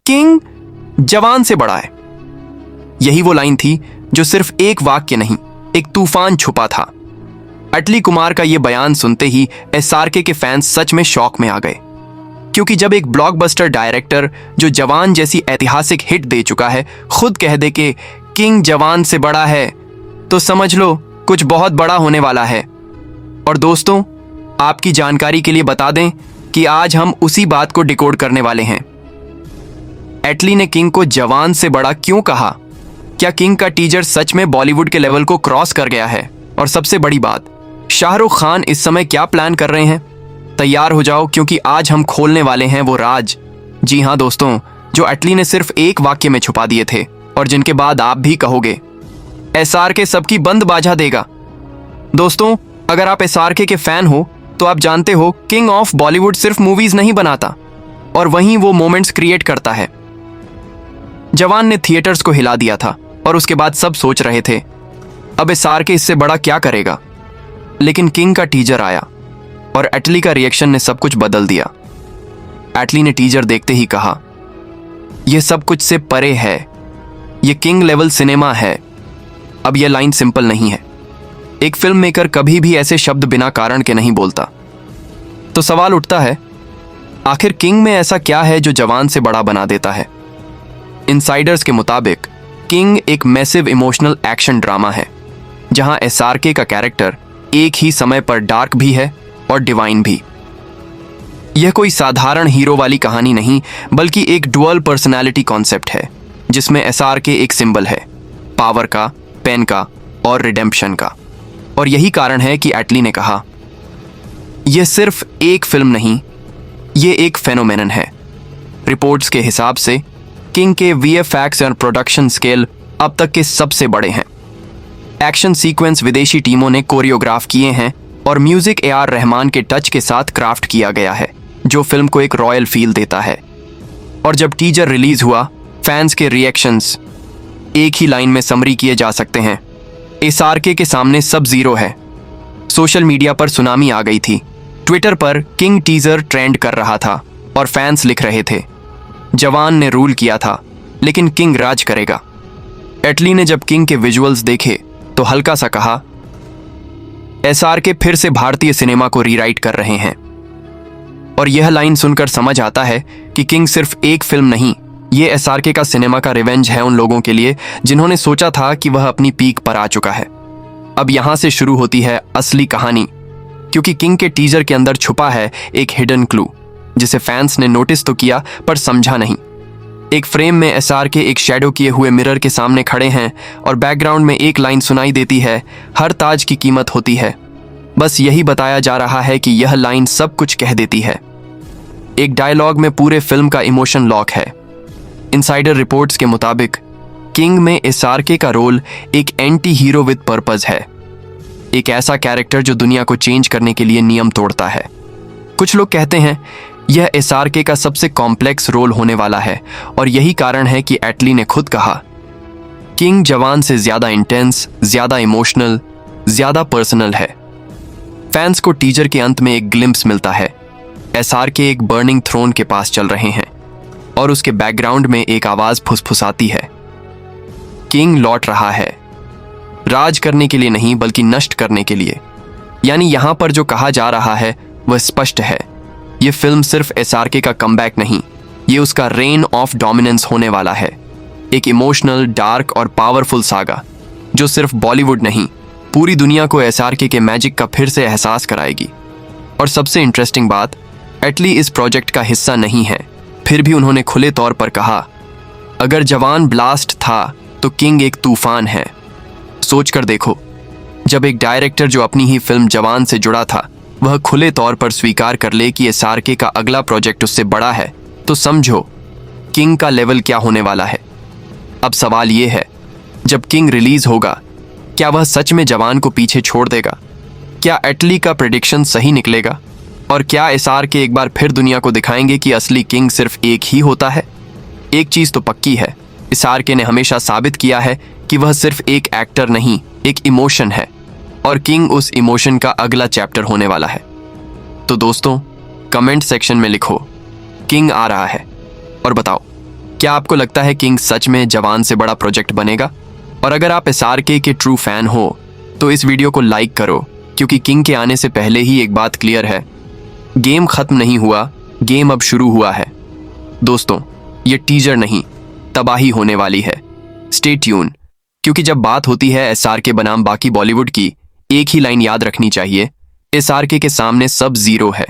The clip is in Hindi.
किंग जवान से बड़ा है। यही वो लाइन थी जो सिर्फ एक वाक्य नहीं, एक तूफान छुपा था। अटली कुमार का यह बयान सुनते ही एसआरके के फैंस सच में शॉक में आ गए, क्योंकि जब एक ब्लॉकबस्टर डायरेक्टर जो जवान जैसी ऐतिहासिक हिट दे चुका है खुद कह दे कि किंग जवान से बड़ा है, तो समझ लो कुछ बहुत बड़ा होने वाला है। और दोस्तों, आपकी जानकारी के लिए बता दें कि आज हम उसी बात को डिकोड करने वाले हैं। एटली ने किंग को जवान से बड़ा क्यों कहा? क्या किंग का टीजर सच में बॉलीवुड के लेवल को क्रॉस कर गया है? और सबसे बड़ी बात, शाहरुख खान इस समय क्या प्लान कर रहे हैं? तैयार हो जाओ, क्योंकि आज हम खोलने वाले हैं वो राज। जी हाँ दोस्तों, जो एटली ने सिर्फ एक वाक्य में छुपा दिए थे और जिनके बाद आप भी कहोगे एसआरके सबकी बंद बाजा देगा। दोस्तों, अगर आप एसआरके के फैन हो तो आप जानते हो किंग ऑफ बॉलीवुड सिर्फ मूवीज नहीं बनाता और वहीं वो मोमेंट्स क्रिएट करता है। जवान ने थिएटर्स को हिला दिया था और उसके बाद सब सोच रहे थे अब एसआरके इससे बड़ा क्या करेगा। लेकिन किंग का टीजर आया और एटली का रिएक्शन ने सब कुछ बदल दिया। एटली ने टीजर देखते ही कहा, यह सब कुछ से परे है, यह किंग लेवल सिनेमा है। अब यह लाइन सिंपल नहीं है। एक फिल्म मेकर कभी भी ऐसे शब्द बिना कारण के नहीं बोलता। तो सवाल उठता है, आखिर किंग में ऐसा क्या है जो जवान से बड़ा बना देता है? इनसाइडर्स के मुताबिक किंग एक मैसिव इमोशनल एक्शन ड्रामा है, जहां एसआरके का कैरेक्टर एक ही समय पर डार्क भी है और डिवाइन भी। यह कोई साधारण हीरो वाली कहानी नहीं, बल्कि एक डुअल पर्सनालिटी कॉन्सेप्ट है, जिसमें एसआरके एक सिंबल है, पावर का, पेन का और रिडेम्पशन का। और यही कारण है कि एटली ने कहा, यह सिर्फ एक फिल्म नहीं, यह एक फेनोमेनन है। रिपोर्ट्स के हिसाब से किंग के वीएफएक्स और प्रोडक्शन स्केल अब तक के सबसे बड़े हैं। एक्शन सीक्वेंस विदेशी टीमों ने कोरियोग्राफ किए हैं और म्यूजिक AR रहमान के टच के साथ क्राफ्ट किया गया है, जो फिल्म को एक रॉयल फील देता है। और जब टीजर रिलीज हुआ, फैंस के रिएक्शंस एक ही लाइन में समरी किए जा सकते हैं, एसआरके के सामने सब जीरो है। सोशल मीडिया पर सुनामी आ गई थी। ट्विटर पर किंग टीजर ट्रेंड कर रहा था और फैंस लिख रहे थे, जवान ने रूल किया था लेकिन किंग राज करेगा। एटली ने जब किंग के विजुअल्स देखे तो हल्का सा कहा, एसआरके फिर से भारतीय सिनेमा को रीराइट कर रहे हैं। और यह लाइन सुनकर समझ आता है कि किंग सिर्फ एक फिल्म नहीं, ये एसआरके का सिनेमा का रिवेंज है उन लोगों के लिए जिन्होंने सोचा था कि वह अपनी पीक पर आ चुका है। अब यहां से शुरू होती है असली कहानी, क्योंकि किंग के टीजर के अंदर छुपा है एक हिडन क्लू, जिसे फैंस ने नोटिस तो किया पर समझा नहीं। एक फ्रेम में एसआरके एक शैडो किए हुए मिरर के सामने खड़े हैं और बैकग्राउंड में एक लाइन सुनाई देती है, हर ताज की कीमत होती है। बस यही बताया जा रहा है कि यह लाइन सब कुछ कह देती है। एक डायलॉग में पूरे फिल्म का इमोशन लॉक है। इनसाइडर रिपोर्ट्स के मुताबिक किंग में एसआरके का रोल एक एंटी हीरो विद पर्पस है, एक ऐसा कैरेक्टर जो दुनिया को चेंज करने के लिए नियम तोड़ता है। कुछ लोग कहते हैं यह एसआरके का सबसे कॉम्प्लेक्स रोल होने वाला है और यही कारण है कि एटली ने खुद कहा, किंग जवान से ज्यादा इंटेंस, ज्यादा इमोशनल, ज्यादा पर्सनल है। फैंस को टीजर के अंत में एक ग्लिम्प्स मिलता है, एसआरके एक बर्निंग थ्रोन के पास चल रहे हैं और उसके बैकग्राउंड में एक आवाज फुसफुसाती है, किंग लौट रहा है, राज करने के लिए नहीं बल्कि नष्ट करने के लिए। यानी यहां पर जो कहा जा रहा है वह स्पष्ट है, ये फिल्म सिर्फ एसआरके का कमबैक नहीं, ये उसका रेन ऑफ डोमिनेंस होने वाला है। एक इमोशनल, डार्क और पावरफुल सागा जो सिर्फ बॉलीवुड नहीं, पूरी दुनिया को एसआरके के मैजिक का फिर से एहसास कराएगी। और सबसे इंटरेस्टिंग बात, एटली इस प्रोजेक्ट का हिस्सा नहीं है, फिर भी उन्होंने खुले तौर पर कहा, अगर जवान ब्लास्ट था तो किंग एक तूफान है। सोचकर देखो, जब एक डायरेक्टर जो अपनी ही फिल्म जवान से जुड़ा था वह खुले तौर पर स्वीकार कर ले कि एसआरके का अगला प्रोजेक्ट उससे बड़ा है, तो समझो किंग का लेवल क्या होने वाला है। अब सवाल यह है, जब किंग रिलीज होगा क्या वह सच में जवान को पीछे छोड़ देगा? क्या एटली का प्रेडिक्शन सही निकलेगा? और क्या एसआरके एक बार फिर दुनिया को दिखाएंगे कि असली किंग सिर्फ एक ही होता है? एक चीज तो पक्की है, एसआरके ने हमेशा साबित किया है कि वह सिर्फ एक एक्टर नहीं, एक इमोशन है और किंग उस इमोशन का अगला चैप्टर होने वाला है। तो दोस्तों, कमेंट सेक्शन में लिखो किंग आ रहा है और बताओ क्या आपको लगता है किंग सच में जवान से बड़ा प्रोजेक्ट बनेगा? और अगर आप एसआरके के ट्रू फैन हो तो इस वीडियो को लाइक करो, क्योंकि किंग के आने से पहले ही एक बात क्लियर है, गेम खत्म नहीं हुआ, गेम अब शुरू हुआ है। दोस्तों, ये टीजर नहीं, तबाही होने वाली है। स्टे ट्यून, क्योंकि जब बात होती है एसआरके बनाम बाकी बॉलीवुड की, एक ही लाइन याद रखनी चाहिए, एसआरके के सामने सब जीरो है।